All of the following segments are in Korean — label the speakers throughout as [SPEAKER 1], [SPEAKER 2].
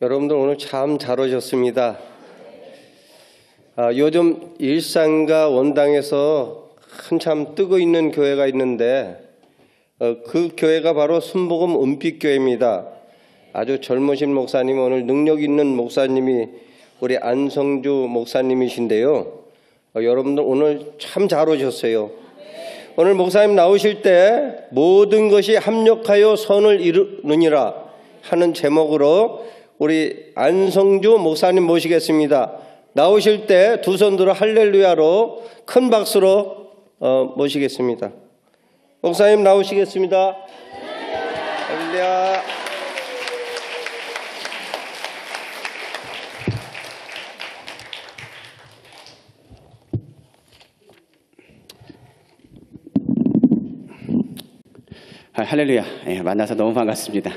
[SPEAKER 1] 여러분들 오늘 참 잘 오셨습니다. 요즘 일산과 원당에서 한참 뜨고 있는 교회가 있는데 그 교회가 바로 순복음 은빛교회입니다. 아주 젊으신 목사님, 오늘 능력 있는 목사님이 우리 안성주 목사님이신데요. 여러분들 오늘 참 잘 오셨어요. 오늘 목사님 나오실 때 모든 것이 합력하여 선을 이루느니라 하는 제목으로 우리 안성주 목사님 모시겠습니다. 나오실 때 두 손 들어 할렐루야로 큰 박수로 모시겠습니다. 목사님 나오시겠습니다. 할렐루야.
[SPEAKER 2] 할렐루야. 만나서 너무 반갑습니다.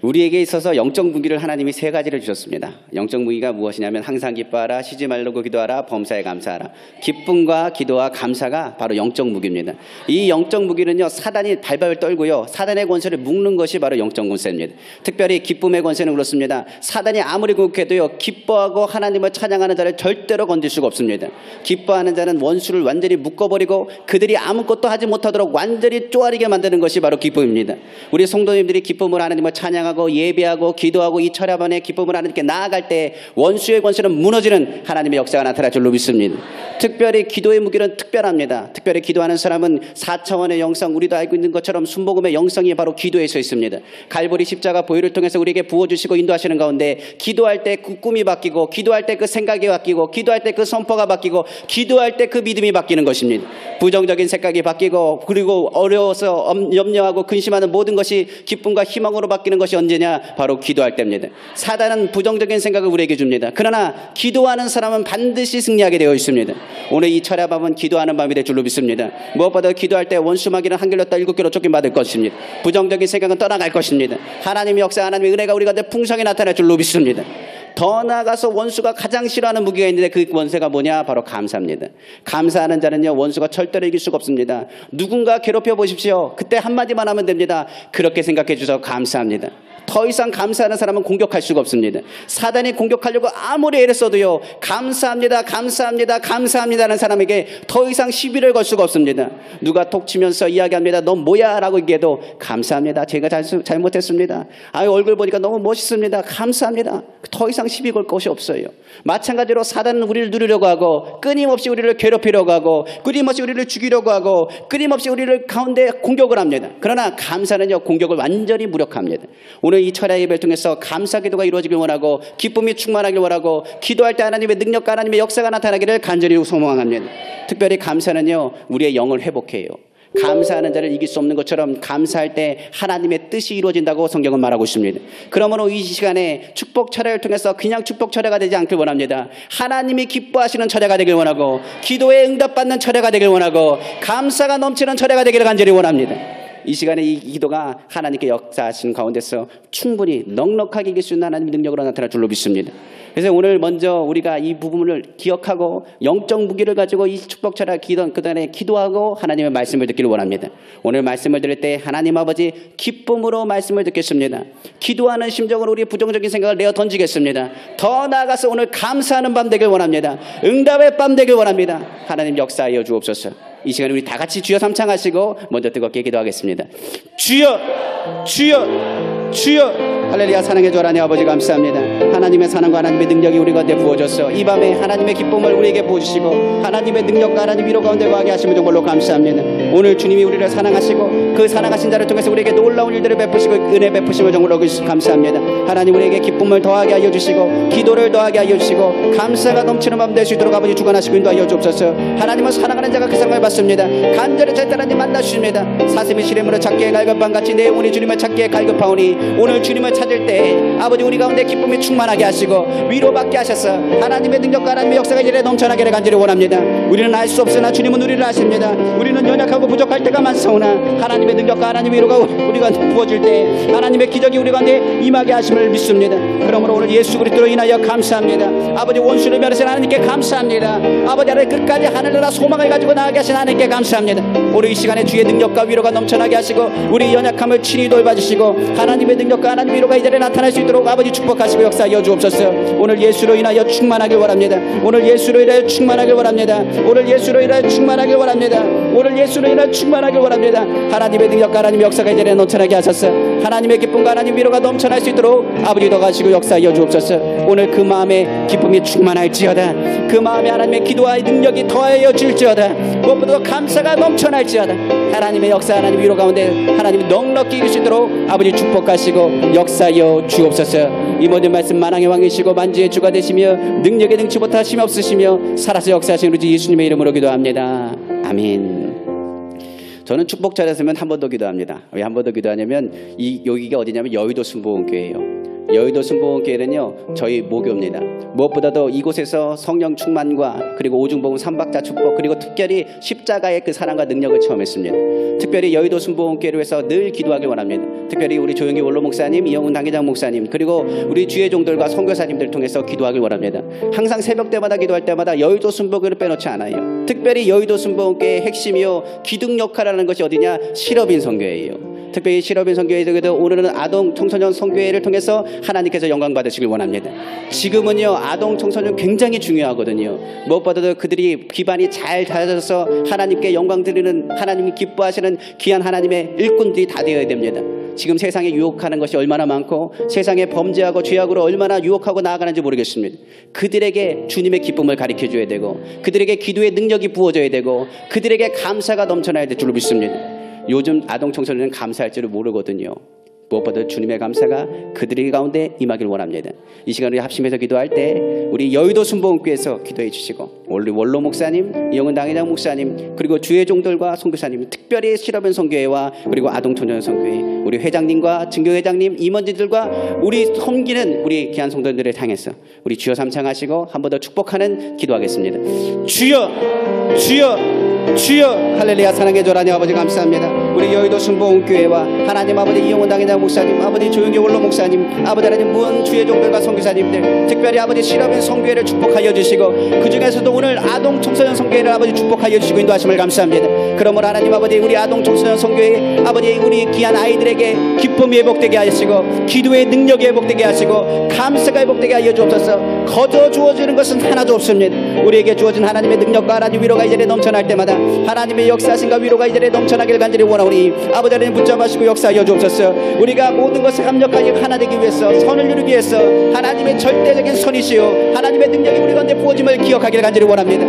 [SPEAKER 2] 우리에게 있어서 영적 무기를 하나님이 세 가지를 주셨습니다. 영적 무기가 무엇이냐면 항상 기뻐하라, 쉬지 말고 기도하라, 범사에 감사하라. 기쁨과 기도와 감사가 바로 영적 무기입니다. 이 영적 무기는요, 사단이 발발 떨고요, 사단의 권세를 묶는 것이 바로 영적 권세입니다. 특별히 기쁨의 권세는 그렇습니다. 사단이 아무리 공격해도요, 기뻐하고 하나님을 찬양하는 자를 절대로 건들 수가 없습니다. 기뻐하는 자는 원수를 완전히 묶어버리고 그들이 아무것도 하지 못하도록 완전히 쪼아리게 만드는 것이 바로 기쁨입니다. 우리 성도님들이 기쁨으로 하나님을 찬양하고 예배하고 기도하고 이 철야 반에 기쁨을 하나님께 나아갈 때 원수의 권세는 무너지는 하나님의 역사가 나타날 줄로 믿습니다. 특별히 기도의 무기는 특별합니다. 특별히 기도하는 사람은 4차원의 영성, 우리도 알고 있는 것처럼 순복음의 영성이 바로 기도에 서 있습니다. 갈보리 십자가 보혈을 통해서 우리에게 부어주시고 인도하시는 가운데 기도할 때 그 꿈이 바뀌고, 기도할 때 그 생각이 바뀌고, 기도할 때 그 선포가 바뀌고, 기도할 때 그 믿음이 바뀌는 것입니다. 부정적인 생각이 바뀌고, 그리고 어려워서 염려하고 근심하는 모든 것이 기쁨과 희망으로 바뀌는 것이 언제냐? 바로 기도할 때입니다. 사단은 부정적인 생각을 우리에게 줍니다. 그러나 기도하는 사람은 반드시 승리하게 되어 있습니다. 오늘 이 철야 밤은 기도하는 밤이 될 줄로 믿습니다. 무엇보다 기도할 때 원수 마귀는 한 길로 떠 7개로 쫓김받을 것입니다. 부정적인 생각은 떠나갈 것입니다. 하나님의 역사, 하나님의 은혜가 우리 가운데 풍성히 나타날 줄로 믿습니다. 더 나아가서 원수가 가장 싫어하는 무기가 있는데 그 원세가 뭐냐? 바로 감사입니다. 감사하는 자는요, 원수가 절대로 이길 수가 없습니다. 누군가 괴롭혀 보십시오. 그때 한마디만 하면 됩니다. 그렇게 생각해 주셔서 감사합니다. 더 이상 감사하는 사람은 공격할 수가 없습니다. 사단이 공격하려고 아무리 애를 써도요, 감사합니다, 감사합니다, 감사합니다 하는 사람에게 더 이상 시비를 걸 수가 없습니다. 누가 톡 치면서 이야기합니다. 너 뭐야? 라고 얘기해도 감사합니다. 제가 잘못했습니다. 얼굴 보니까 너무 멋있습니다. 감사합니다. 더 이상 시비 걸 것이 없어요. 마찬가지로 사단은 우리를 누리려고 하고, 끊임없이 우리를 괴롭히려고 하고, 끊임없이 우리를 죽이려고 하고, 끊임없이 우리를 가운데 공격을 합니다. 그러나 감사는요, 공격을 완전히 무력합니다. 오늘 이 철야 예배를 통해서 감사 기도가 이루어지길 원하고, 기쁨이 충만하길 원하고, 기도할 때 하나님의 능력과 하나님의 역사가 나타나기를 간절히 소망합니다. 특별히 감사는요, 우리의 영을 회복해요. 감사하는 자를 이길 수 없는 것처럼 감사할 때 하나님의 뜻이 이루어진다고 성경은 말하고 있습니다. 그러므로 이 시간에 축복 철야를 통해서 그냥 축복 철야가 되지 않길 원합니다. 하나님이 기뻐하시는 철야가 되길 원하고, 기도에 응답받는 철야가 되길 원하고, 감사가 넘치는 철야가 되기를 간절히 원합니다. 이 시간에 이 기도가 하나님께 역사하신 가운데서 충분히 넉넉하게 이길 수 있는 하나님의 능력으로 나타날 줄로 믿습니다. 그래서 오늘 먼저 우리가 이 부분을 기억하고 영적 무기를 가지고 이 축복 철야 그다음에 기도하고 하나님의 말씀을 듣기를 원합니다. 오늘 말씀을 들을 때 하나님 아버지 기쁨으로 말씀을 듣겠습니다. 기도하는 심정으로 우리 부정적인 생각을 내어 던지겠습니다. 더 나아가서 오늘 감사하는 밤 되길 원합니다. 응답의 밤 되길 원합니다. 하나님 역사하여 주옵소서. 이 시간에 우리 다 같이 주여 삼창하시고 먼저 뜨겁게 기도하겠습니다. 주여, 주여, 주여. 할렐루야. 사랑해 주라 하나님 아버지 감사합니다. 하나님의 사랑과 하나님의 능력이 우리 가운데 부어져서 이 밤에 하나님의 기쁨을 우리에게 부어주시고 하나님의 능력과 하나님 위로 가운데 거하게 하시면 정말로 감사합니다. 오늘 주님이 우리를 사랑하시고 그 사랑하신 자를 통해서 우리에게 놀라운 일들을 베푸시고 은혜 베푸심을 정말로 감사합니다. 하나님 우리에게 기쁨을 더하게 하여 주시고 기도를 더하게 하여 주시고 감사가 넘치는 밤 될 수 있도록 아버지 주관하시고 인도하여 주옵소서. 하나님은 사랑하는 자가 그 사랑을 받습니다. 간절히 절대하나님 만나주십니다. 사슴이 시름으로 찾기에 갈급함같이 내 영혼이 주님을 찾기에 갈급하오니 오늘 주님을 찾을 때 아버지 우리 가운데 기쁨이 충만하게 하시고 위로받게 하셔서 하나님의 능력과 하나님의 역사가 이래 넘쳐나기를 간절히 원합니다. 우리는 알 수 없으나 주님은 우리를 아십니다. 우리는 연약하고 부족할 때가 많사오나 하나님의 능력과 하나님의 위로가 우리 가운데 부어질 때 하나님의 기적이 우리 가운데 임하게 하심을 믿습니다. 그러므로 오늘 예수 그리스도로 인하여 감사합니다. 아버지 원수를 멸하신 하나님께 감사합니다. 아버지 하나님 끝까지 하늘나라 소망을 가지고 나아가신 하나님께 감사합니다. 오늘 이 시간에 주의 능력과 위로가 넘쳐나게 하시고 우리 연약함을 친히 돌봐주시고 하나님의 능력과 하나님의 위로가 이 자리에 나타날 수 있도록 아버지 축복하시고 역사하여 주옵소서. 오늘 예수로 인하여 충만하길 원합니다. 오늘 예수로 인하여 충만하길 원합니다. 오늘 예수로 인하여 충만하길 원합니다. 오늘 예수로 인하여 충만하길 원합니다. 하나님의 능력과 하나님의 역사가 이 자리에 넘쳐나게 하소서. 하나님의 기쁨과 하나님의 위로가 넘쳐날 수 있도록 아버지 더 가시고 역사하여 주옵소서. 오늘 그 마음에 기쁨이 충만할지어다. 그 마음에 하나님의 기도와 능력이 더하여 질지어다. 무엇보다 감사가 넘쳐날지어다. 하나님의 역사, 하나님의 위로 가운데 하나님이 넉넉히 이길 수 있도록 아버지 축복하시고 역사하여 주옵소서. 이 모든 말씀 만왕의 왕이시고 만주의 주가 되시며 능력에 능치 못하심이 없으시며 살아서 역사하시는 우리 예수님의 이름으로 기도합니다. 아멘. 저는 축복 찾았으면 한 번 더 기도합니다. 왜 한 번 더 기도하냐면 여기가 어디냐면 여의도 순복음교회예요. 여의도 순복음교회는요 저희 모교입니다. 무엇보다도 이곳에서 성령 충만과 그리고 오중복음 삼박자 축복 그리고 특별히 십자가의 그 사랑과 능력을 체험했습니다. 특별히 여의도 순복음교회를 위해서 늘 기도하길 원합니다. 특별히 우리 조영기 원로 목사님, 이영훈 당회장 목사님 그리고 우리 주의 종들과 선교사님들 통해서 기도하길 원합니다. 항상 새벽 때마다 기도할 때마다 여의도 순복음을 빼놓지 않아요. 특별히 여의도 순복음교회의 핵심이요 기둥 역할을 하는 것이 어디냐? 실업인 선교회예요. 특별히 실업인 선교회에서도 오늘은 아동 청소년 선교회를 통해서 하나님께서 영광 받으시길 원합니다. 지금은요 아동 청소년 굉장히 중요하거든요. 무엇보다도 그들이 기반이 잘 다져서 하나님께 영광 드리는 하나님이 기뻐하시는 귀한 하나님의 일꾼들이 다 되어야 됩니다. 지금 세상에 유혹하는 것이 얼마나 많고 세상에 범죄하고 죄악으로 얼마나 유혹하고 나아가는지 모르겠습니다. 그들에게 주님의 기쁨을 가르쳐줘야 되고 그들에게 기도의 능력이 부어져야 되고 그들에게 감사가 넘쳐나야 될 줄로 믿습니다. 요즘 아동 청소년은 감사할 줄을 모르거든요. 무엇보다 주님의 감사가 그들의 가운데 임하길 원합니다. 이 시간 우리 합심해서 기도할 때 우리 여의도 순복음교회에서 기도해 주시고 우리 원로 목사님, 이영훈 당회장 목사님 그리고 주의 종들과 선교사님 특별히 실업인 선교회와 그리고 아동 청소년 선교회 우리 회장님과 증교회장님 임원진들과 우리 섬기는 우리 귀한 성도들을 향해서 우리 주여 삼창하시고 한 번 더 축복하는 기도하겠습니다. 주여 주여 주여 할렐루야. 사랑의 조라니 아버지 감사합니다. 우리 여의도 순복음교회와 하나님 아버지 이영훈 당회장 목사님 아버지 조영기 원로 목사님 아버지 하나님 무언 주의 종들과 선교사님들 특별히 아버지 실업인 선교회를 축복하여 주시고 그 중에서도 오늘 아동 청소년 선교회를 아버지 축복하여 주시고 인도하심을 감사합니다. 그러므로 하나님 아버지 우리 아동 청소년 선교회 아버지 우리 귀한 아이들에게 기쁨이 회복되게 하시고 기도의 능력이 회복되게 하시고 감사가 회복되게 하여 주옵소서. 거저 주어지는 것은 하나도 없습니다. 우리에게 주어진 하나님의 능력과 하나님 위로가 이 자리에 넘쳐날 때마다 하나님의 역사하심과 위로가 이 자리에 넘쳐나길 간절히 원하오니 아버지 하나님 붙잡으시고 역사하여 주옵소서. 우리가 모든 것을 합력하여 하나 되기 위해서 선을 이루기 위해서 하나님의 절대적인 선이시요 하나님의 능력이 우리 가운데 부어짐을 기억하기를 간절히 원합니다.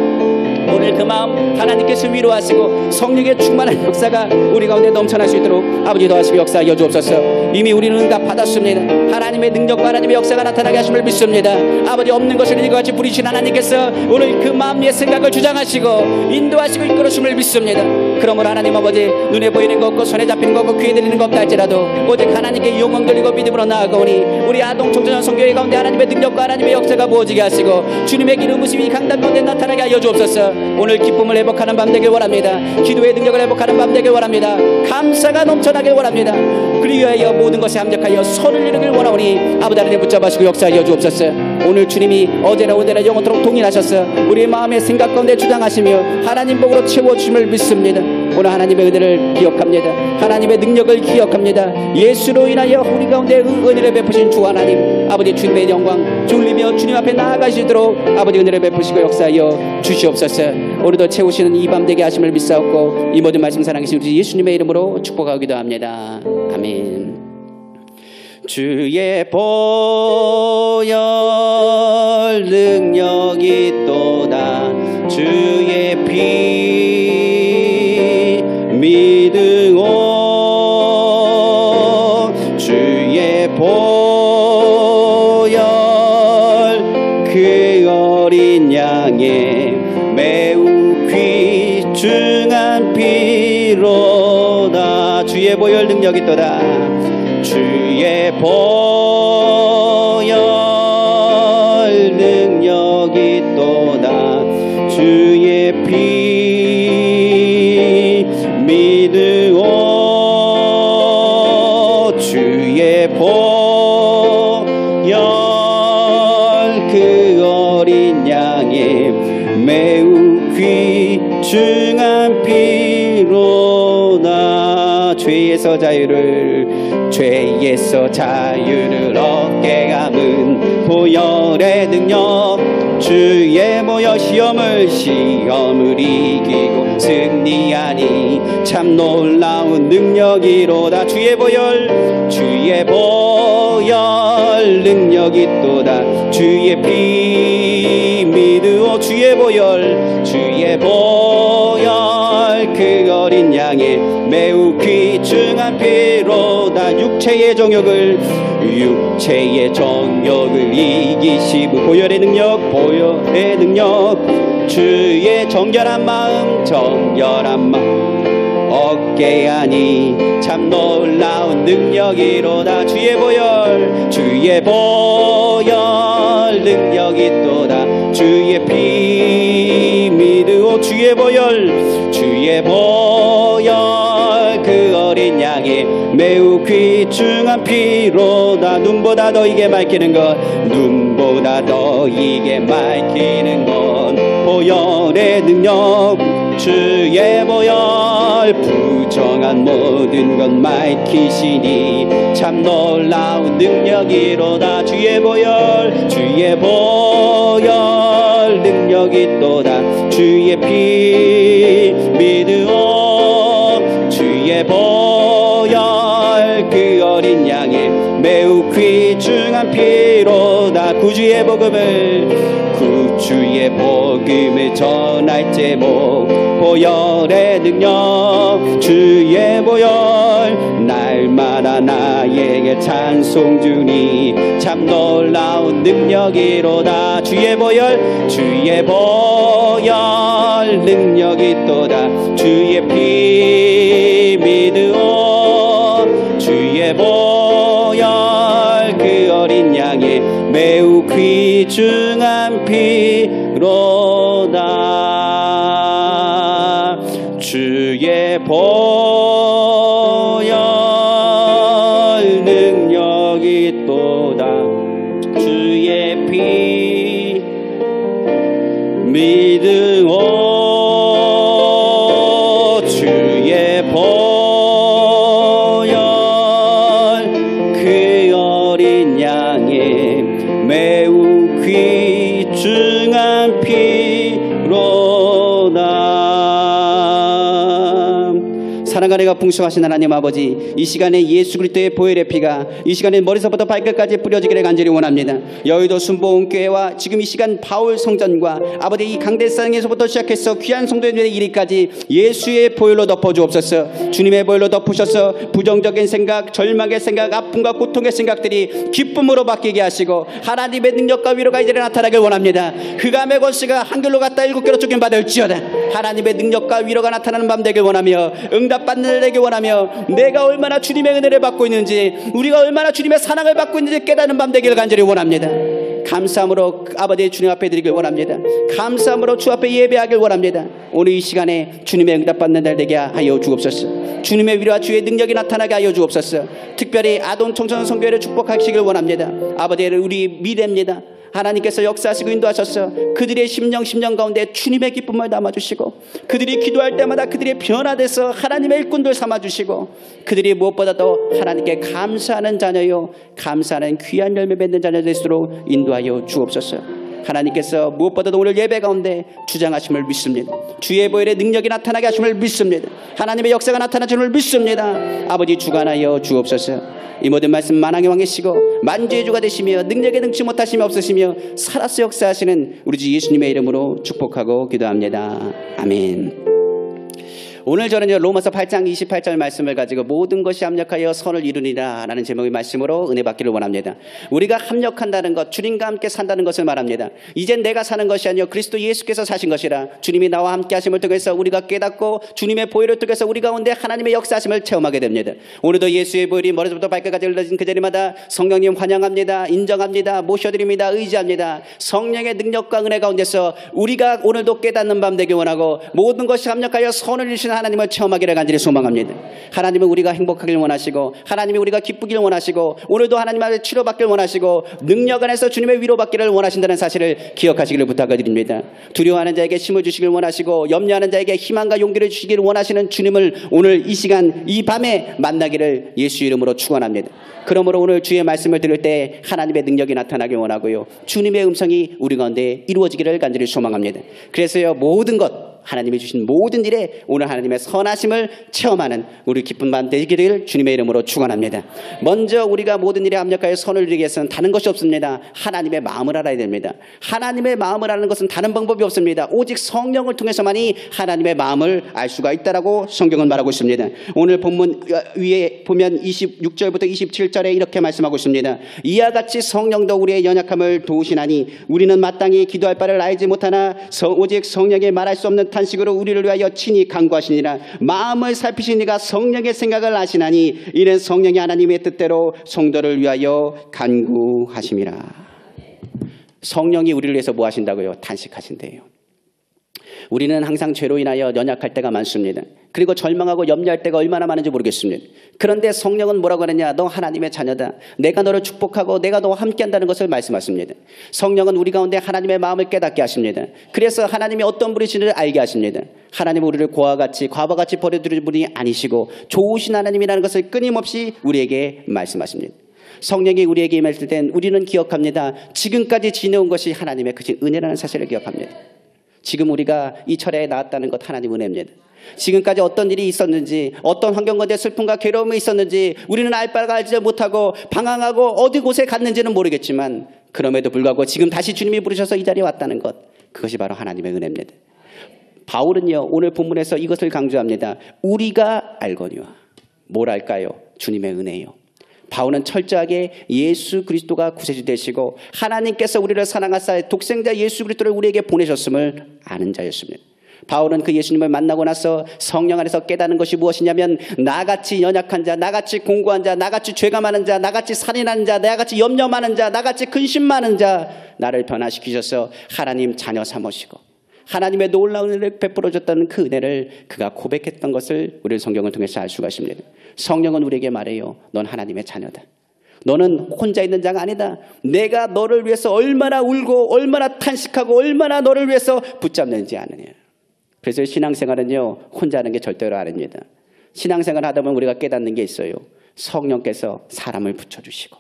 [SPEAKER 2] 오늘 그 마음 하나님께서 위로하시고 성령의 충만한 역사가 우리 가운데 넘쳐날 수 있도록 아버지 도와주시고 역사하여 주옵소서. 이미 우리는 응답 받았습니다. 하나님의 능력과 하나님의 역사가 나타나게 하심을 믿습니다. 아버지 없는 것을 이것 같이 부리신 하나님께서 오늘 그 마음의 생각을 주장하시고 인도하시고 이끌으심을 믿습니다. 그러므로 하나님 아버지 눈에 보이는 것 없고 손에 잡히는 것 없고 귀에 들리는 것 없다 할지라도 오직 하나님께 영광 돌리고 믿음으로 나아가오니 우리 아동 청소년 선교회 가운데 하나님의 능력과 하나님의 역사가 부어지게 하시고 주님의 기름부심이 강단 가운데 나타나게 하여 주옵소서. 오늘 기쁨을 회복하는 밤 되길 원합니다. 기도의 능력을 회복하는 밤 되길 원합니다. 감사가 넘쳐나길 원합니다. 그리하여 모든 것에 합력하여 선을 이루길 원하오니 아버지 하나님 붙잡으시고 역사하여 주옵소서. 오늘 주님이 어제나 오늘나 영원토록 동일하셔서 우리의 마음의 생각 가운데 주장하시며 하나님 복으로 채워주심을 믿습니다. 오늘 하나님의 은혜를 기억합니다. 하나님의 능력을 기억합니다. 예수로 인하여 우리 가운데 은혜를 베푸신 주 하나님 아버지 주님의 영광 졸리며 주님 앞에 나아가시도록 아버지 은혜를 베푸시고 역사하여 주시옵소서. 오늘도 채우시는 이 밤 되게 하심을 믿사옵고 이 모든 말씀 사랑하신 우리 예수님의 이름으로 축복하기도 합니다. 아멘. 주의 보혈 능력이 또다 주의 피 믿으오 주의 보혈 그 어린 양의 매우 귀중한 피로다 주의 보혈 능력이 또다 주의 보혈 능력이 또다 주의 피 믿으오 주의 보혈 그 어린 양의 매우 귀중한 피로 자유를 죄에서 자유를 얻게 함은 보혈의 능력 주의 보혈 시험을 이기고 승리하니 참 놀라운 능력이로다 주의 보혈 능력이 또다 주의 피 믿으오 주의 보혈 그 어린 양의 매우 귀중한 피로다 육체의 정욕을 이기시고 보혈의 능력 주의 정결한 마음 얻게 하니 참 놀라운 능력이로다 주의 보혈 능력이 또다 주의 피 믿으오 주의 보혈 그 어린 양의 매우 귀중한 피로다 눈보다 더 이게 밝히는 것 보혈의 능력 주의 보혈 부정한 모든 것 밝히시니 참 놀라운 능력이로다 주의 보혈 능력이 또다 주의 피 믿으오 주의 보혈 그 어린 양의 매우 귀중한 피로다 구주의 복음을 전할 제목 보혈의 능력 주의 보혈 날마다 나에게 찬송 주니 참 놀라운 능력이로다 주의 보혈 능력이 또다 주의 피 믿으오 주의 보혈 그 어린 양의 매우 귀중한 피로다 주의 보혈 능력이 또다 주의 피 믿으오 주의 보혈 그 어린 양의 매우 귀중한 피로다. 사랑과 은혜가 풍성하신 하나님 아버지 이 시간에 예수 그리스도의 보혈의 피가 이 시간에 머리서부터 발끝까지 뿌려지기를 간절히 원합니다. 여의도 순복음교회와 지금 이 시간 바울 성전과 아버지 이 강대상에서부터 시작해서 귀한 성도들의 이리까지 예수의 보혈로 덮어주옵소서. 주님의 보혈로 덮으셔서 부정적인 생각 절망의 생각 아픔과 고통의 생각들이 기쁨으로 바뀌게 하시고 하나님의 능력과 위로가 이제는 나타나길 원합니다. 흑암의 권세가 한결로 갔다 7개로 쫓김받을지어다 하나님의 능력과 위로가 나타나는 밤 되길 원하며 응답받는 날 되길 원하며 내가 얼마나 주님의 은혜를 받고 있는지 우리가 얼마나 주님의 사랑을 받고 있는지 깨닫는 밤 되기를 간절히 원합니다. 감사함으로 아버지의 주님 앞에 드리길 원합니다. 감사함으로 주 앞에 예배하길 원합니다. 오늘 이 시간에 주님의 응답받는 날 되게 하여 주옵소서. 주님의 위로와 주의 능력이 나타나게 하여 주옵소서. 특별히 아동 청소년 선교회를 축복하시길 원합니다. 아버지를 우리 미래입니다. 하나님께서 역사하시고 인도하셔서 그들의 심령 가운데 주님의 기쁨을 담아주시고 그들이 기도할 때마다 그들이 변화돼서 하나님의 일꾼들 삼아주시고 그들이 무엇보다도 하나님께 감사하는 자녀요 감사하는 귀한 열매 맺는 자녀 될수록 인도하여 주옵소서. 하나님께서 무엇보다도 오늘 예배 가운데 주장하심을 믿습니다. 주의 보혈의 능력이 나타나게 하심을 믿습니다. 하나님의 역사가 나타나심을 믿습니다. 아버지 주관하여 주옵소서. 이 모든 말씀 만왕의 왕이시고 만주의 주가 되시며 능력에 능치 못하심이 없으시며 살아서 역사하시는 우리 주 예수님의 이름으로 축복하고 기도합니다. 아멘. 오늘 저는요 로마서 8장 28절 말씀을 가지고 모든 것이 합력하여 선을 이루니라 라는 제목의 말씀으로 은혜 받기를 원합니다. 우리가 합력한다는 것 주님과 함께 산다는 것을 말합니다. 이젠 내가 사는 것이 아니요 그리스도 예수께서 사신 것이라. 주님이 나와 함께 하심을 통해서 우리가 깨닫고 주님의 보혈을 통해서 우리 가운데 하나님의 역사하심을 체험하게 됩니다. 오늘도 예수의 보혈이 머리부터 발끝까지 흘러진 그 자리마다 성령님 환영합니다. 인정합니다. 모셔드립니다. 의지합니다. 성령의 능력과 은혜 가운데서 우리가 오늘도 깨닫는 밤 되기 원하고 모든 것이 합력하여 선을 이루시는 하나님을 체험하기를 간절히 소망합니다. 하나님은 우리가 행복하길 원하시고 하나님이 우리가 기쁘길 원하시고 오늘도 하나님 앞에 치료받길 원하시고 능력 안에서 주님의 위로받기를 원하신다는 사실을 기억하시기를 부탁드립니다. 두려워하는 자에게 힘을 주시길 원하시고 염려하는 자에게 희망과 용기를 주시길 원하시는 주님을 오늘 이 시간 이 밤에 만나기를 예수 이름으로 축원합니다. 그러므로 오늘 주의 말씀을 들을 때 하나님의 능력이 나타나길 원하고요. 주님의 음성이 우리 가운데 이루어지기를 간절히 소망합니다. 그래서요 모든 것 하나님이 주신 모든 일에 오늘 하나님의 선하심을 체험하는 우리 기쁜 밤 되기를 주님의 이름으로 축원합니다. 먼저 우리가 모든 일에 합력하여 선을 이루기 위해서는 다른 것이 없습니다. 하나님의 마음을 알아야 됩니다. 하나님의 마음을 아는 것은 다른 방법이 없습니다. 오직 성령을 통해서만이 하나님의 마음을 알 수가 있다라고 성경은 말하고 있습니다. 오늘 본문 위에 보면 26절부터 27절에 이렇게 말씀하고 있습니다. 이와 같이 성령도 우리의 연약함을 도우시나니 우리는 마땅히 기도할 바를 알지 못하나 오직 성령의 말할 수 없는 탄식으로 우리를 위하여 친히 간구하시니라. 마음을 살피신 이가 성령의 생각을 아시나니 이는 성령이 하나님의 뜻대로 성도를 위하여 간구하심이라. 성령이 우리를 위해서 뭐 하신다고요? 탄식하신대요. 우리는 항상 죄로 인하여 연약할 때가 많습니다. 그리고 절망하고 염려할 때가 얼마나 많은지 모르겠습니다. 그런데 성령은 뭐라고 하느냐? 너 하나님의 자녀다. 내가 너를 축복하고 내가 너와 함께한다는 것을 말씀하십니다. 성령은 우리 가운데 하나님의 마음을 깨닫게 하십니다. 그래서 하나님이 어떤 분이신지를 알게 하십니다. 하나님은 우리를 고와 같이 버려두는 분이 아니시고 좋으신 하나님이라는 것을 끊임없이 우리에게 말씀하십니다. 성령이 우리에게 임했을 땐 우리는 기억합니다. 지금까지 지내온 것이 하나님의 크신 은혜라는 사실을 기억합니다. 지금 우리가 이 철에 나왔다는 것 하나님 은혜입니다. 지금까지 어떤 일이 있었는지 어떤 환경 가운데 슬픔과 괴로움이 있었는지 우리는 알 바가 알지 못하고 방황하고 어디 곳에 갔는지는 모르겠지만 그럼에도 불구하고 지금 다시 주님이 부르셔서 이 자리에 왔다는 것, 그것이 바로 하나님의 은혜입니다. 바울은요 오늘 본문에서 이것을 강조합니다. 우리가 알거니와 뭘 알까요? 주님의 은혜요. 바울은 철저하게 예수 그리스도가 구세주 되시고 하나님께서 우리를 사랑하사 독생자 예수 그리스도를 우리에게 보내셨음을 아는 자였습니다. 바울은 그 예수님을 만나고 나서 성령 안에서 깨닫는 것이 무엇이냐면 나같이 연약한 자, 나같이 공고한 자, 나같이 죄가 많은 자, 나같이 살인하는 자, 나같이 염려 많은 자, 나같이 근심 많은 자, 나를 변화시키셔서 하나님 자녀 삼으시고 하나님의 놀라운 은혜를 베풀어줬다는 그 은혜를 그가 고백했던 것을 우리 성경을 통해서 알 수가 있습니다. 성령은 우리에게 말해요. 넌 하나님의 자녀다. 너는 혼자 있는 자가 아니다. 내가 너를 위해서 얼마나 울고 얼마나 탄식하고 얼마나 너를 위해서 붙잡는지 아느냐. 그래서 신앙생활은요 혼자 하는 게 절대로 아닙니다. 신앙생활 하다 보면 우리가 깨닫는 게 있어요. 성령께서 사람을 붙여주시고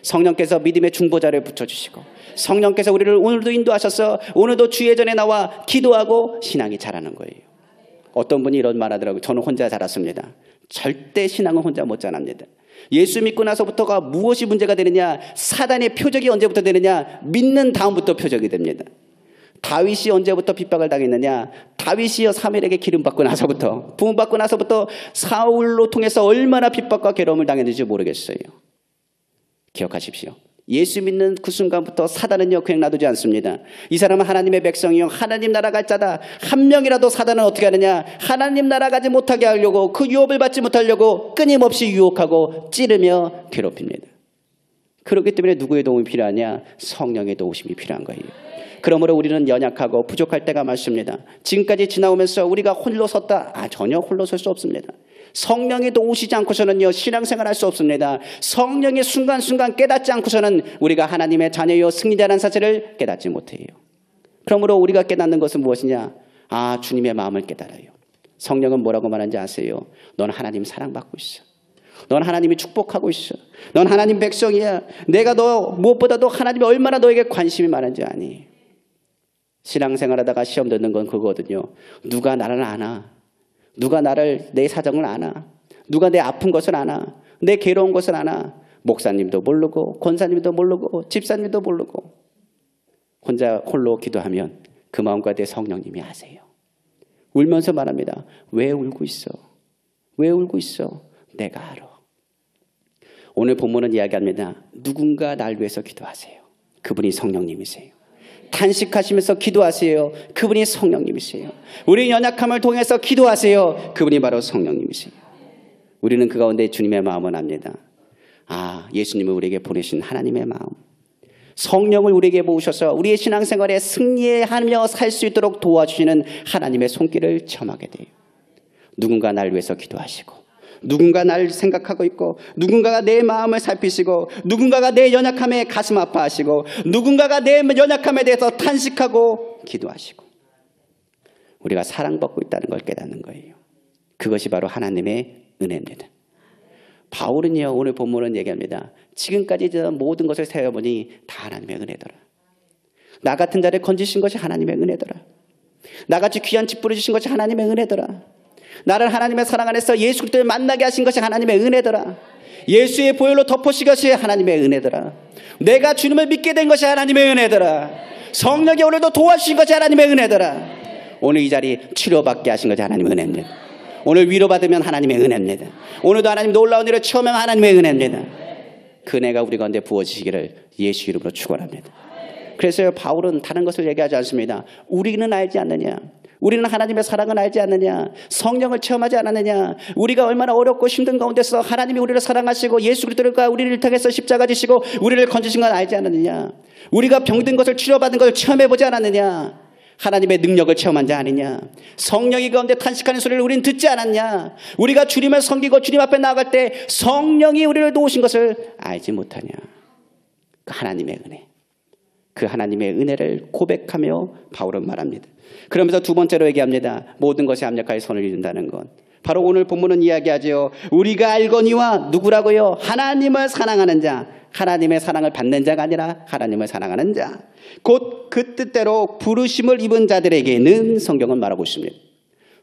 [SPEAKER 2] 성령께서 믿음의 중보자를 붙여주시고 성령께서 우리를 오늘도 인도하셔서 오늘도 주의 전에 나와 기도하고 신앙이 자라는 거예요. 어떤 분이 이런 말 하더라고요. 저는 혼자 자랐습니다. 절대 신앙은 혼자 못 자랍니다. 예수 믿고 나서부터가 무엇이 문제가 되느냐? 사단의 표적이 언제부터 되느냐? 믿는 다음부터 표적이 됩니다. 다윗이 언제부터 핍박을 당했느냐? 다윗이요 사무엘에게 기름 받고 나서부터 부음 받고 나서부터 사울로 통해서 얼마나 핍박과 괴로움을 당했는지 모르겠어요. 기억하십시오. 예수 믿는 그 순간부터 사단은요 그냥 놔두지 않습니다. 이 사람은 하나님의 백성이요 하나님 나라 갈 자다. 한 명이라도 사단은 어떻게 하느냐? 하나님 나라 가지 못하게 하려고 그 유업을 받지 못하려고 끊임없이 유혹하고 찌르며 괴롭힙니다. 그렇기 때문에 누구의 도움이 필요하냐? 성령의 도우심이 필요한 거예요. 그러므로 우리는 연약하고 부족할 때가 많습니다. 지금까지 지나오면서 우리가 홀로 섰다? 전혀 홀로 설 수 없습니다. 성령이 도우시지 않고서는요 신앙생활 할 수 없습니다. 성령이 순간순간 깨닫지 않고서는 우리가 하나님의 자녀요 승리자라는 사실을 깨닫지 못해요. 그러므로 우리가 깨닫는 것은 무엇이냐? 주님의 마음을 깨달아요. 성령은 뭐라고 말하는지 아세요? 넌 하나님 사랑받고 있어. 넌 하나님이 축복하고 있어. 넌 하나님 백성이야. 내가 너 무엇보다도 하나님이 얼마나 너에게 관심이 많은지 아니. 신앙생활하다가 시험 듣는 건 그거거든요. 누가 나를 아나? 누가 나를 내 사정을 아나? 누가 내 아픈 것을 아나? 내 괴로운 것을 아나? 목사님도 모르고 권사님도 모르고 집사님도 모르고 혼자 홀로 기도하면 그 마음과 내 성령님이 아세요. 울면서 말합니다. 왜 울고 있어? 왜 울고 있어? 내가 알아. 오늘 본문은 이야기합니다. 누군가 날 위해서 기도하세요. 그분이 성령님이세요. 탄식하시면서 기도하세요. 그분이 성령님이세요. 우리 연약함을 통해서 기도하세요. 그분이 바로 성령님이세요. 우리는 그 가운데 주님의 마음을 압니다. 예수님을 우리에게 보내신 하나님의 마음. 성령을 우리에게 모으셔서 우리의 신앙생활에 승리하며 살 수 있도록 도와주시는 하나님의 손길을 체험하게 돼요. 누군가 날 위해서 기도하시고, 누군가 날 생각하고 있고, 누군가가 내 마음을 살피시고, 누군가가 내 연약함에 가슴 아파하시고, 누군가가 내 연약함에 대해서 탄식하고 기도하시고, 우리가 사랑받고 있다는 걸 깨닫는 거예요. 그것이 바로 하나님의 은혜입니다. 바울은요, 오늘 본문은 얘기합니다. 지금까지 모든 것을 세어보니 다 하나님의 은혜더라. 나 같은 자를 건지신 것이 하나님의 은혜더라. 나같이 귀한 집 부르주신 것이 하나님의 은혜더라. 나를 하나님의 사랑 안에서 예수 그리스도를 만나게 하신 것이 하나님의 은혜더라. 예수의 보혈로 덮으신 것이 하나님의 은혜더라. 내가 주님을 믿게 된 것이 하나님의 은혜더라. 성령이 오늘도 도와주신 것이 하나님의 은혜더라. 오늘 이 자리 치료받게 하신 것이 하나님의 은혜입니다. 오늘 위로받으면 하나님의 은혜입니다. 오늘도 하나님 놀라운 일을 체험하면 하나님의 은혜입니다. 그 은혜가 우리 가운데 부어지시기를 예수 이름으로 축원합니다. 그래서 바울은 다른 것을 얘기하지 않습니다. 우리는 알지 않느냐? 우리는 하나님의 사랑을 알지 않느냐? 성령을 체험하지 않았느냐? 우리가 얼마나 어렵고 힘든 가운데서 하나님이 우리를 사랑하시고 예수 그리스도가 우리를 통해서 십자가 지시고 우리를 건지신 건 알지 않았느냐? 우리가 병든 것을 치료받은 것을 체험해보지 않았느냐? 하나님의 능력을 체험한 자 아니냐? 성령이 가운데 탄식하는 소리를 우리는 듣지 않았냐? 우리가 주님을 섬기고 주님 앞에 나아갈 때 성령이 우리를 도우신 것을 알지 못하냐? 그 하나님의 은혜, 그 하나님의 은혜를 고백하며 바울은 말합니다. 그러면서 두 번째로 얘기합니다. 모든 것이 합력하여 선을 이룬다는 것. 바로 오늘 본문은 이야기하죠. 우리가 알거니와 누구라고요? 하나님을 사랑하는 자. 하나님의 사랑을 받는 자가 아니라 하나님을 사랑하는 자. 곧 그 뜻대로 부르심을 입은 자들에게는 성경은 말하고 있습니다.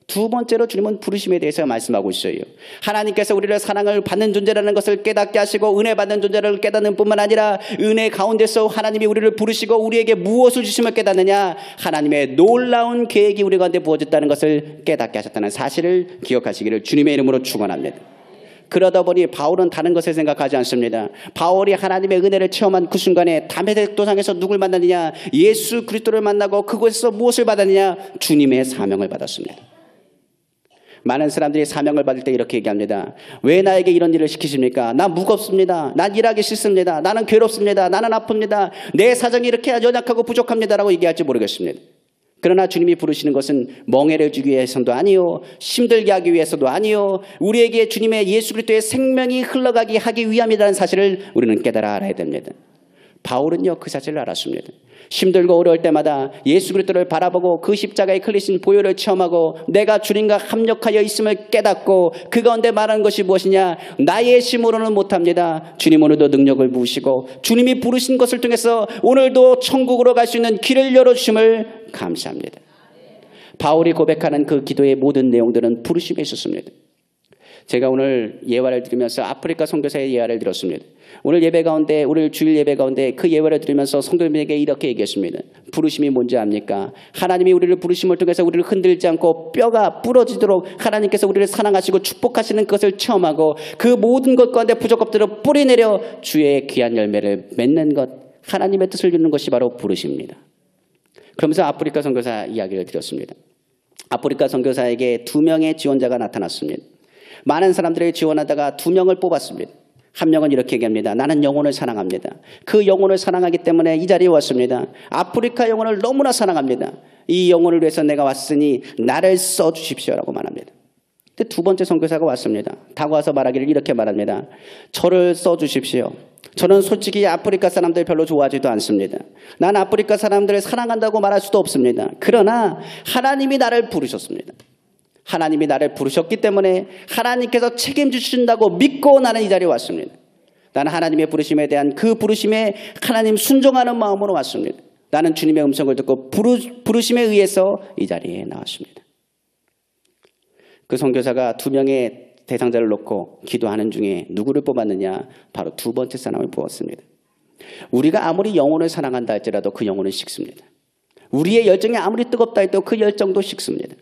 [SPEAKER 2] 두 번째로 주님은 부르심에 대해서 말씀하고 있어요. 하나님께서 우리를 사랑을 받는 존재라는 것을 깨닫게 하시고 은혜 받는 존재를 깨닫는 뿐만 아니라 은혜 가운데서 하나님이 우리를 부르시고 우리에게 무엇을 주심을 깨닫느냐? 하나님의 놀라운 계획이 우리 가운데 부어졌다는 것을 깨닫게 하셨다는 사실을 기억하시기를 주님의 이름으로 축원합니다. 그러다 보니 바울은 다른 것을 생각하지 않습니다. 바울이 하나님의 은혜를 체험한 그 순간에 담메색 도상에서 누굴 만났느냐? 예수 그리스도를 만나고 그곳에서 무엇을 받았느냐? 주님의 사명을 받았습니다. 많은 사람들이 사명을 받을 때 이렇게 얘기합니다. 왜 나에게 이런 일을 시키십니까? 난 무겁습니다. 난 일하기 싫습니다. 나는 괴롭습니다. 나는 아픕니다. 내 사정이 이렇게 연약하고 부족합니다 라고 얘기할지 모르겠습니다. 그러나 주님이 부르시는 것은 멍해를 주기 위해서도 아니요, 힘들게 하기 위해서도 아니요, 우리에게 주님의 예수 그리스도의 생명이 흘러가게 하기 위함이라는 사실을 우리는 깨달아 알아야 됩니다. 바울은요, 그 사실을 알았습니다. 힘들고 어려울 때마다 예수 그리스도를 바라보고 그 십자가에 걸리신 보혈을 체험하고 내가 주님과 합력하여 있음을 깨닫고 그 가운데 말하는 것이 무엇이냐? 나의 힘으로는 못합니다. 주님 오늘도 능력을 부으시고 주님이 부르신 것을 통해서 오늘도 천국으로 갈 수 있는 길을 열어주심을 감사합니다. 바울이 고백하는 그 기도의 모든 내용들은 부르심에 있었습니다. 제가 오늘 예화를 들으면서 아프리카 선교사의 예화를 들었습니다. 오늘 예배 가운데, 오늘 주일 예배 가운데 그 예화를 들으면서 성도님에게 이렇게 얘기했습니다. 부르심이 뭔지 압니까? 하나님이 우리를 부르심을 통해서 우리를 흔들지 않고 뼈가 부러지도록 하나님께서 우리를 사랑하시고 축복하시는 것을 체험하고 그 모든 것 가운데 부족업들을 뿌리내려 주의 귀한 열매를 맺는 것, 하나님의 뜻을 이루는 것이 바로 부르심입니다. 그러면서 아프리카 선교사 이야기를 드렸습니다. 아프리카 선교사에게 2명의 지원자가 나타났습니다. 많은 사람들이 지원하다가 2명을 뽑았습니다. 한 명은 이렇게 얘기합니다. 나는 영혼을 사랑합니다. 그 영혼을 사랑하기 때문에 이 자리에 왔습니다. 아프리카 영혼을 너무나 사랑합니다. 이 영혼을 위해서 내가 왔으니 나를 써주십시오라고 말합니다. 근데 두 번째 선교사가 왔습니다. 다가와서 말하기를 이렇게 말합니다. 저를 써주십시오. 저는 솔직히 아프리카 사람들 별로 좋아하지도 않습니다. 난 아프리카 사람들을 사랑한다고 말할 수도 없습니다. 그러나 하나님이 나를 부르셨습니다. 하나님이 나를 부르셨기 때문에 하나님께서 책임지신다고 믿고 나는 이 자리에 왔습니다. 나는 하나님의 부르심에 대한 그 부르심에 하나님 순종하는 마음으로 왔습니다. 나는 주님의 음성을 듣고 부르심에 의해서 이 자리에 나왔습니다. 그 선교사가 2명의 대상자를 놓고 기도하는 중에 누구를 뽑았느냐? 바로 두 번째 사람을 뽑았습니다. 우리가 아무리 영혼을 사랑한다 할지라도 그 영혼은 식습니다. 우리의 열정이 아무리 뜨겁다 해도 그 열정도 식습니다.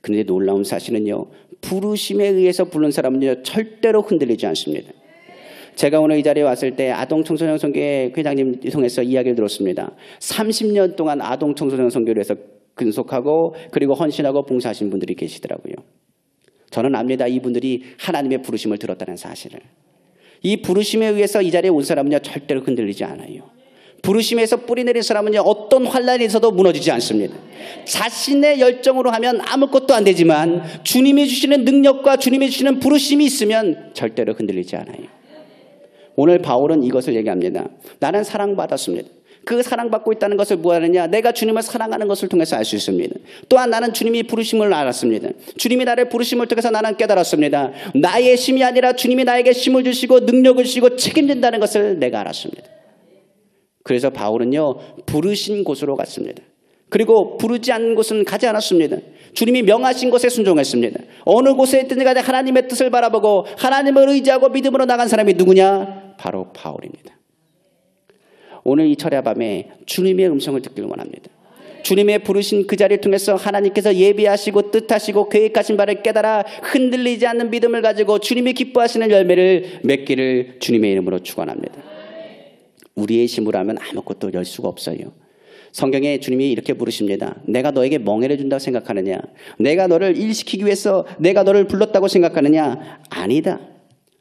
[SPEAKER 2] 그런데 놀라운 사실은요, 부르심에 의해서 부른 사람은요 절대로 흔들리지 않습니다. 제가 오늘 이 자리에 왔을 때 아동청소년 선교회 회장님 통해서 이야기를 들었습니다. 30년 동안 아동청소년 선교를 해서 근속하고 그리고 헌신하고 봉사하신 분들이 계시더라고요. 저는 압니다. 이분들이 하나님의 부르심을 들었다는 사실을. 이 부르심에 의해서 이 자리에 온 사람은요 절대로 흔들리지 않아요. 부르심에서 뿌리 내린 사람은요, 어떤 환란이 있어도 무너지지 않습니다. 자신의 열정으로 하면 아무것도 안 되지만 주님이 주시는 능력과 주님이 주시는 부르심이 있으면 절대로 흔들리지 않아요. 오늘 바울은 이것을 얘기합니다. 나는 사랑받았습니다. 그 사랑받고 있다는 것을 뭐하느냐? 내가 주님을 사랑하는 것을 통해서 알 수 있습니다. 또한 나는 주님이 부르심을 알았습니다. 주님이 나를 부르심을 통해서 나는 깨달았습니다. 나의 힘이 아니라 주님이 나에게 힘을 주시고 능력을 주시고 책임진다는 것을 내가 알았습니다. 그래서 바울은요, 부르신 곳으로 갔습니다. 그리고 부르지 않은 곳은 가지 않았습니다. 주님이 명하신 곳에 순종했습니다. 어느 곳에 있든지 간에 하나님의 뜻을 바라보고 하나님을 의지하고 믿음으로 나간 사람이 누구냐? 바로 바울입니다. 오늘 이 철야 밤에 주님의 음성을 듣기를 원합니다. 주님의 부르신 그 자리를 통해서 하나님께서 예비하시고 뜻하시고 계획하신 바를 깨달아 흔들리지 않는 믿음을 가지고 주님이 기뻐하시는 열매를 맺기를 주님의 이름으로 축원합니다. 우리의 힘으로 하면 아무것도 열 수가 없어요. 성경에 주님이 이렇게 부르십니다. 내가 너에게 멍해를 준다고 생각하느냐? 내가 너를 일시키기 위해서 내가 너를 불렀다고 생각하느냐? 아니다.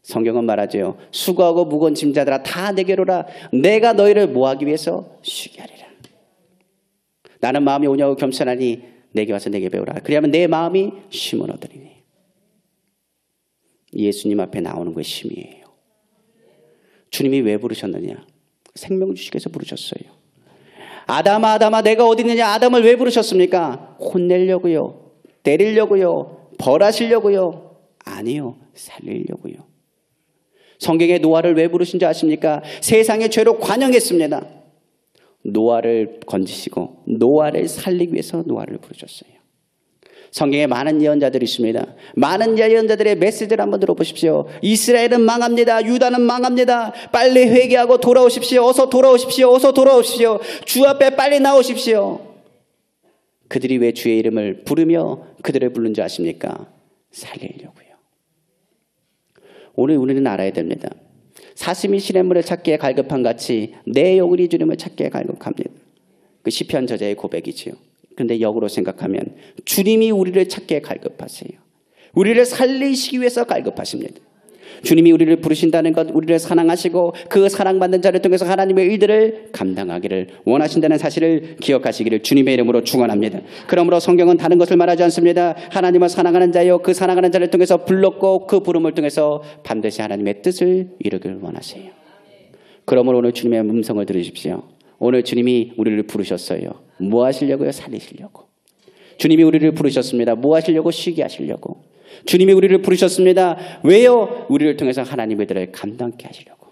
[SPEAKER 2] 성경은 말하죠. 수고하고 무거운 짐자들아 다 내게로라. 내가 너희를 뭐하기 위해서? 쉬게 하리라. 나는 마음이 오냐고 겸손하니 내게 와서 내게 배우라. 그리하면 내 마음이 쉼을 얻으리니. 예수님 앞에 나오는 게 쉼이에요. 주님이 왜 부르셨느냐? 생명 주시기 위해서 부르셨어요. 아담아 아담아 내가 어디 있느냐? 아담을 왜 부르셨습니까? 혼내려고요. 때리려고요. 벌하시려고요. 아니요. 살리려고요. 성경에 노아를 왜 부르신지 아십니까? 세상의 죄로 관영했습니다. 노아를 건지시고 노아를 살리기 위해서 노아를 부르셨어요. 성경에 많은 예언자들이 있습니다. 많은 예언자들의 메시지를 한번 들어보십시오. 이스라엘은 망합니다. 유다는 망합니다. 빨리 회개하고 돌아오십시오. 어서 돌아오십시오. 어서 돌아오십시오. 주 앞에 빨리 나오십시오. 그들이 왜 주의 이름을 부르며 그들을 부른지 아십니까? 살리려고요. 오늘 우리는 알아야 됩니다. 사슴이 시냇물을 찾기에 갈급한 같이 내 영혼이 주님을 찾기에 갈급합니다. 그 시편 저자의 고백이지요. 그런데 역으로 생각하면 주님이 우리를 찾기에 갈급하세요. 우리를 살리시기 위해서 갈급하십니다. 주님이 우리를 부르신다는 것, 우리를 사랑하시고 그 사랑받는 자를 통해서 하나님의 일들을 감당하기를 원하신다는 사실을 기억하시기를 주님의 이름으로 축원합니다. 그러므로 성경은 다른 것을 말하지 않습니다. 하나님을 사랑하는 자여 그 사랑하는 자를 통해서 불렀고 그 부름을 통해서 반드시 하나님의 뜻을 이루기를 원하세요. 그러므로 오늘 주님의 음성을 들으십시오. 오늘 주님이 우리를 부르셨어요. 뭐 하시려고요? 살리시려고. 주님이 우리를 부르셨습니다. 뭐 하시려고? 쉬게 하시려고. 주님이 우리를 부르셨습니다. 왜요? 우리를 통해서 하나님의 일을 감당케 하시려고.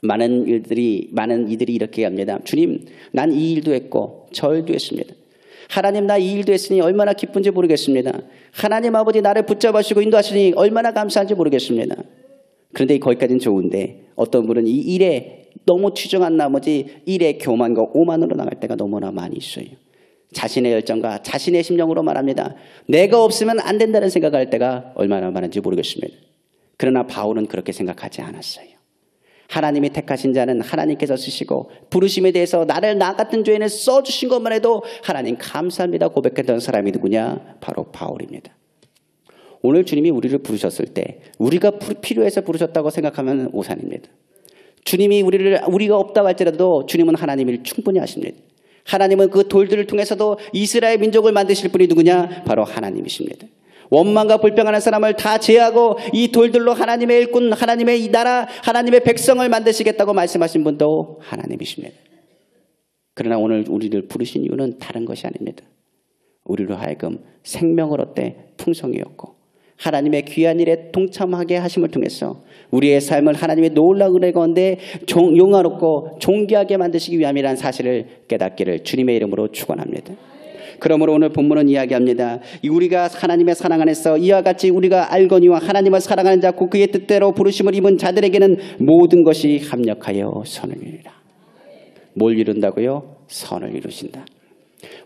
[SPEAKER 2] 많은 이들이 이렇게 합니다. 주님, 난 이 일도 했고 저 일도 했습니다. 하나님, 나 이 일도 했으니 얼마나 기쁜지 모르겠습니다. 하나님 아버지, 나를 붙잡으시고 인도하시니 얼마나 감사한지 모르겠습니다. 그런데 거기까지는 좋은데 어떤 분은 이 일에 너무 추정한 나머지 일에 교만과 오만으로 나갈 때가 너무나 많이 있어요. 자신의 열정과 자신의 심령으로 말합니다. 내가 없으면 안 된다는 생각할 때가 얼마나 많은지 모르겠습니다. 그러나 바울은 그렇게 생각하지 않았어요. 하나님이 택하신 자는 하나님께서 쓰시고 부르심에 대해서 나를 나 같은 죄인을 써주신 것만 해도 하나님 감사합니다 고백했던 사람이 누구냐? 바로 바울입니다. 오늘 주님이 우리를 부르셨을 때 우리가 필요해서 부르셨다고 생각하면 오산입니다. 주님이 우리가 없다고 할지라도 주님은 하나님 일 충분히 하십니다. 하나님은 그 돌들을 통해서도 이스라엘 민족을 만드실 분이 누구냐? 바로 하나님이십니다. 원망과 불평하는 사람을 다 제하고 이 돌들로 하나님의 일꾼, 하나님의 이 나라, 하나님의 백성을 만드시겠다고 말씀하신 분도 하나님이십니다. 그러나 오늘 우리를 부르신 이유는 다른 것이 아닙니다. 우리로 하여금 생명을 얻되 풍성이었고 하나님의 귀한 일에 동참하게 하심을 통해서 우리의 삶을 하나님의 놀라운 은혜 가운데 용화롭고 존귀하게 만드시기 위함이라는 사실을 깨닫기를 주님의 이름으로 축원합니다. 그러므로 오늘 본문은 이야기합니다. 우리가 하나님의 사랑 안에서 이와 같이 우리가 알거니와 하나님을 사랑하는 자 곧 그의 뜻대로 부르심을 입은 자들에게는 모든 것이 합력하여 선을 이루리라. 뭘 이룬다고요? 선을 이루신다.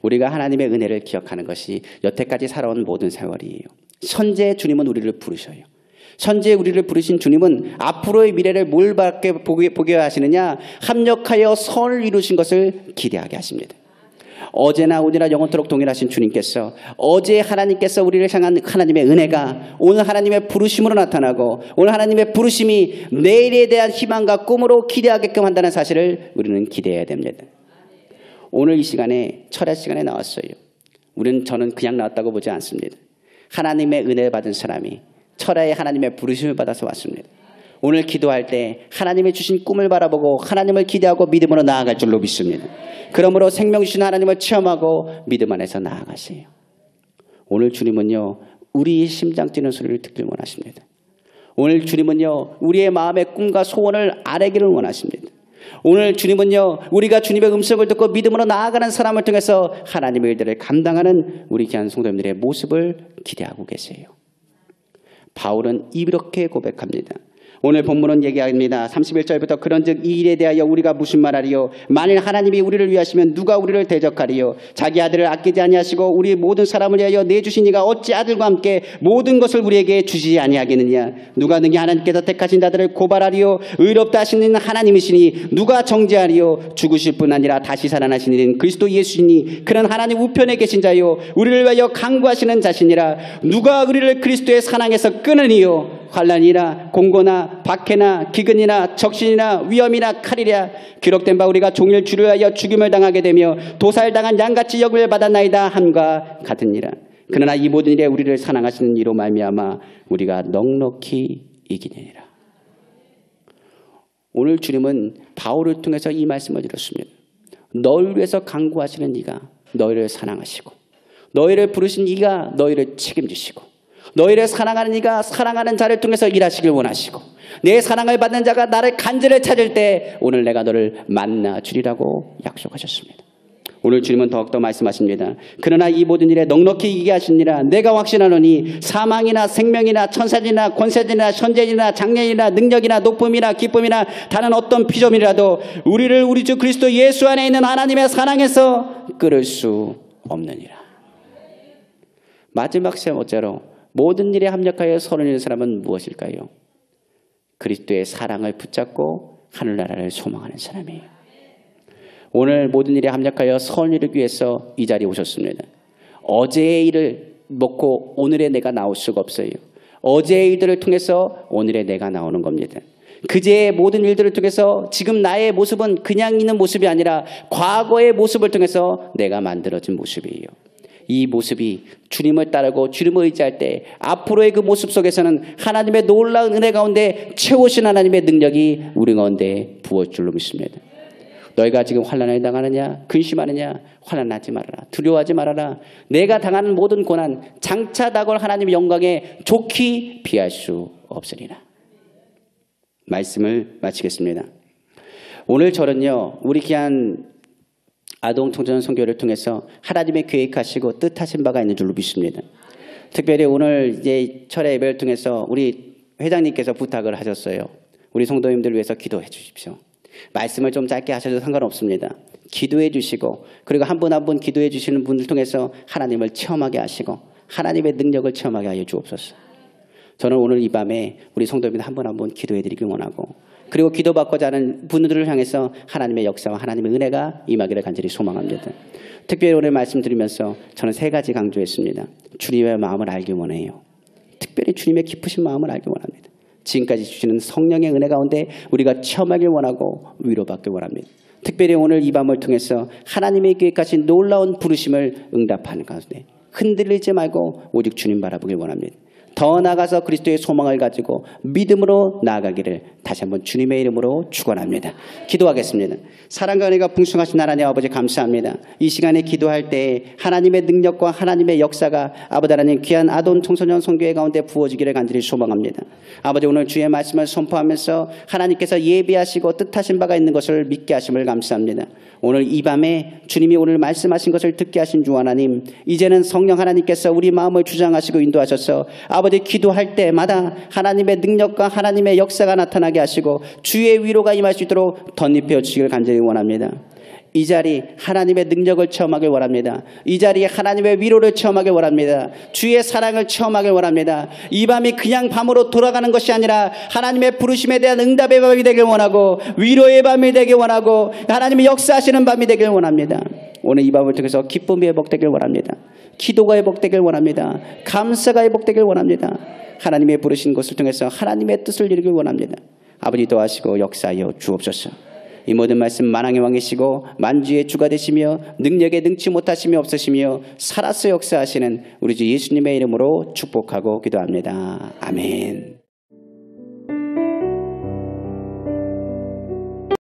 [SPEAKER 2] 우리가 하나님의 은혜를 기억하는 것이 여태까지 살아온 모든 세월이에요. 선제 주님은 우리를 부르셔요. 선제 우리를 부르신 주님은 앞으로의 미래를 뭘 보게 하시느냐? 합력하여 선을 이루신 것을 기대하게 하십니다. 어제나 오늘나 영원토록 동일하신 주님께서 어제 하나님께서 우리를 향한 하나님의 은혜가 오늘 하나님의 부르심으로 나타나고 오늘 하나님의 부르심이 내일에 대한 희망과 꿈으로 기대하게끔 한다는 사실을 우리는 기대해야 됩니다. 오늘 이 시간에 철야 시간에 나왔어요. 저는 그냥 나왔다고 보지 않습니다. 하나님의 은혜 받은 사람이 철야에 하나님의 부르심을 받아서 왔습니다. 오늘 기도할 때 하나님이 주신 꿈을 바라보고 하나님을 기대하고 믿음으로 나아갈 줄로 믿습니다. 그러므로 생명 주신 하나님을 체험하고 믿음 안에서 나아가세요. 오늘 주님은요, 우리의 심장 뛰는 소리를 듣길 원하십니다. 오늘 주님은요, 우리의 마음의 꿈과 소원을 아뢰기를 원하십니다. 오늘 주님은요, 우리가 주님의 음성을 듣고 믿음으로 나아가는 사람을 통해서 하나님의 일들을 감당하는 우리 귀한 성도님들의 모습을 기대하고 계세요. 바울은 이렇게 고백합니다. 오늘 본문은 얘기합니다. 31절부터 그런즉 이 일에 대하여 우리가 무슨 말하리요? 만일 하나님이 우리를 위하시면 누가 우리를 대적하리요? 자기 아들을 아끼지 아니하시고 우리 모든 사람을 위하여 내주신 이가 어찌 아들과 함께 모든 것을 우리에게 주지 아니하겠느냐? 누가 능히 하나님께서 택하신 자들을 고발하리요? 의롭다 하시는 하나님이시니 누가 정죄하리요? 죽으실 뿐 아니라 다시 살아나신 이는 그리스도 예수이니 그는 하나님 우편에 계신 자요 우리를 위하여 강구하시는 자시니라. 누가 우리를 그리스도의 사랑에서 끊으니요? 환난이나 공고나 박해나 기근이나 적신이나 위험이나 칼이랴. 기록된 바 우리가 종일 주를 하여 죽임을 당하게 되며 도살당한 양같이 여김을 받았나이다 함과 같으니라. 그러나 이 모든 일에 우리를 사랑하시는 이로 말미암아 우리가 넉넉히 이기느니라. 오늘 주님은 바울을 통해서 이 말씀을 드렸습니다. 너를 위해서 강구하시는 이가 너희를 사랑하시고 너희를 부르신 이가 너희를 책임지시고 너희를 사랑하는 이가 사랑하는 자를 통해서 일하시길 원하시고 내 사랑을 받는 자가 나를 간절히 찾을 때 오늘 내가 너를 만나 주리라고 약속하셨습니다. 오늘 주님은 더욱더 말씀하십니다. 그러나 이 모든 일에 넉넉히 이기게 하시니라. 내가 확신하노니 사망이나 생명이나 천사진이나 권세진이나 현재진이나 장래이나 능력이나 높음이나 기쁨이나 다른 어떤 피조물이라도 우리를 우리 주 그리스도 예수 안에 있는 하나님의 사랑에서 끊을 수 없느니라. 마지막 세 번째로 모든 일에 합력하여 선을 이루는 사람은 무엇일까요? 그리스도의 사랑을 붙잡고 하늘나라를 소망하는 사람이에요. 오늘 모든 일에 합력하여 선을 이루기 위해서 이 자리에 오셨습니다. 어제의 일을 먹고 오늘의 내가 나올 수가 없어요. 어제의 일들을 통해서 오늘의 내가 나오는 겁니다. 그제의 모든 일들을 통해서 지금 나의 모습은 그냥 있는 모습이 아니라 과거의 모습을 통해서 내가 만들어진 모습이에요. 이 모습이 주님을 따르고 주님을 의지할 때 앞으로의 그 모습 속에서는 하나님의 놀라운 은혜 가운데 채우신 하나님의 능력이 우리 가운데 부어질 줄로 믿습니다. 너희가 지금 환난을 당하느냐 근심하느냐 환난하지 말아라. 두려워하지 말아라. 내가 당하는 모든 고난 장차 다가올 하나님의 영광에 좋게 피할 수 없으리라. 말씀을 마치겠습니다. 오늘 저는요 우리 귀한 아동 청소년 선교를 통해서 하나님의 계획하시고 뜻하신 바가 있는 줄로 믿습니다. 특별히 오늘 이제 철야 예배를 통해서 우리 회장님께서 부탁을 하셨어요. 우리 성도님들 위해서 기도해 주십시오. 말씀을 좀 짧게 하셔도 상관없습니다. 기도해 주시고 그리고 한 분 한 분 기도해 주시는 분들 통해서 하나님을 체험하게 하시고 하나님의 능력을 체험하게 하여 주옵소서. 저는 오늘 이 밤에 우리 성도님들 한 분 한 분 기도해 드리길 원하고 그리고 기도받고자 하는 분들을 향해서 하나님의 역사와 하나님의 은혜가 임하기를 간절히 소망합니다. 특별히 오늘 말씀드리면서 저는 세 가지 강조했습니다. 주님의 마음을 알기 원해요. 특별히 주님의 깊으신 마음을 알기 원합니다. 지금까지 주시는 성령의 은혜 가운데 우리가 체험하길 원하고 위로받길 원합니다. 특별히 오늘 이 밤을 통해서 하나님의 계획하신 놀라운 부르심을 응답하는 가운데 흔들리지 말고 오직 주님 바라보길 원합니다. 더 나아가서 그리스도의 소망을 가지고 믿음으로 나아가기를 다시 한번 주님의 이름으로 축원합니다. 기도하겠습니다. 사랑과 은혜가 풍성하신 하나님 아버지 감사합니다. 이 시간에 기도할 때 하나님의 능력과 하나님의 역사가 아버지 하나님 귀한 아동 청소년 선교회 가운데 부어지기를 간절히 소망합니다. 아버지 오늘 주의 말씀을 선포하면서 하나님께서 예비하시고 뜻하신 바가 있는 것을 믿게 하심을 감사합니다. 오늘 이 밤에 주님이 오늘 말씀하신 것을 듣게 하신 주 하나님, 이제는 성령 하나님께서 우리 마음을 주장하시고 인도하셔서 아버지 기도할 때마다 하나님의 능력과 하나님의 역사가 나타나게 하시고 주의 위로가 임할 수 있도록 덧입혀 주시길 간절히 원합니다. 이 자리 하나님의 능력을 체험하길 원합니다. 이 자리에 하나님의 위로를 체험하길 원합니다. 주의 사랑을 체험하길 원합니다. 이 밤이 그냥 밤으로 돌아가는 것이 아니라 하나님의 부르심에 대한 응답의 밤이 되길 원하고 위로의 밤이 되길 원하고 하나님의 역사하시는 밤이 되길 원합니다. 오늘 이 밤을 통해서 기쁨이 회복되길 원합니다. 기도가 회복되길 원합니다. 감사가 회복되길 원합니다. 하나님의 부르신 것을 통해서 하나님의 뜻을 이루길 원합니다. 아버지 도와시고 역사하여 주옵소서. 이 모든 말씀 만왕의 왕이시고 만주의 주가 되시며 능력에 능치 못하시며 없으시며 살아서 역사하시는 우리 주 예수님의 이름으로 축복하고 기도합니다. 아멘.